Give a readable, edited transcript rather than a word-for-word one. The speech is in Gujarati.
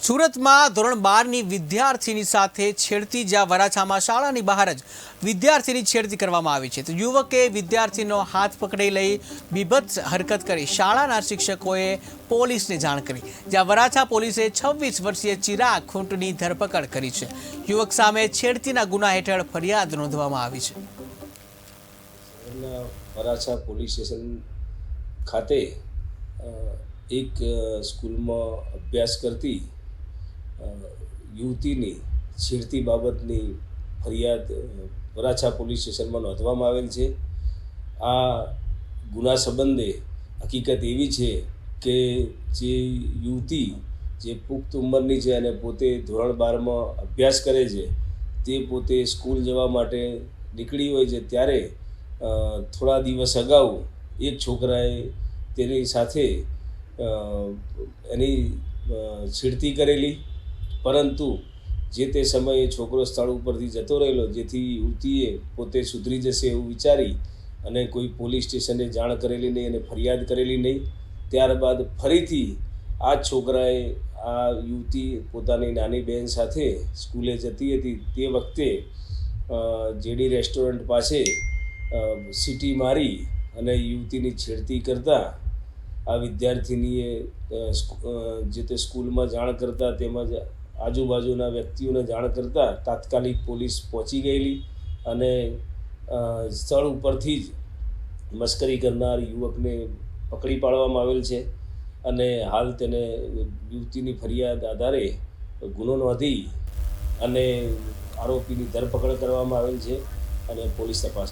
સુરતમાં ધોરણ 12ની વિદ્યાર્થીની સાથે છેડતી, જ્યાં વરાછામાં શાળાની બહાર જ વિદ્યાર્થીની છેડતી કરવામાં આવી છે, તો યુવકે વિદ્યાર્થીનો હાથ પકડી લઈ બીભત્સ હરકત કરી શાળાના શિક્ષકોએ પોલીસને જાણ કરી, જ્યાં વરાછા પોલીસે 26 વર્ષીય ચિરાગ ખૂંટની ધરપકડ કરી છે। યુવક સામે છેડતીના ગુના હેઠળ ફરિયાદ નોંધવામાં આવી છે। વરાછા પોલીસ સ્ટેશન ખાતે એક સ્કૂલમાં અભ્યાસ કરતી યુવતીની છેડતી બાબતની ફરિયાદ વરાછા પોલીસ સ્ટેશનમાં નોંધવામાં આવેલ છે। આ ગુના સંબંધે હકીકત એવી છે કે જે યુવતી જે પુખ્ત ઉંમરની છે અને પોતે ધોરણ 12માં અભ્યાસ કરે છે, તે પોતે સ્કૂલ જવા માટે નીકળી હોય છે, ત્યારે થોડા દિવસ અગાઉ એક છોકરાએ તેની સાથે એની છેડતી કરેલી, પરંતુ જે તે સમયે છોકરો સ્થળ ઉપરથી જતો રહેલો, જેથી યુવતીએ પોતે સુધરી જશે એવું વિચારી અને કોઈ પોલીસ સ્ટેશને જાણ કરેલી નહીં અને ફરિયાદ કરેલી નહીં। ત્યારબાદ ફરીથી આ છોકરાએ આ યુવતી પોતાની નાની બહેન સાથે સ્કૂલે જતી હતી, તે વખતે જેડી રેસ્ટોરન્ટ પાસે સીટી મારી અને યુવતીની છેડતી કરતાં આ વિદ્યાર્થીનીએ જે તે સ્કૂલમાં જાણ કરતાં તેમજ આજુબાજુના વ્યક્તિઓને જાણ કરતાં તાત્કાલિક પોલીસ પહોંચી ગયેલી અને સ્થળ ઉપરથી જ મશ્કરી કરનાર યુવકને પકડી પાડવામાં આવેલ છે અને હાલ તેને યુવતીની ફરિયાદ આધારે ગુનો નોંધી અને આરોપીની ધરપકડ કરવામાં આવેલ છે અને પોલીસ તપાસ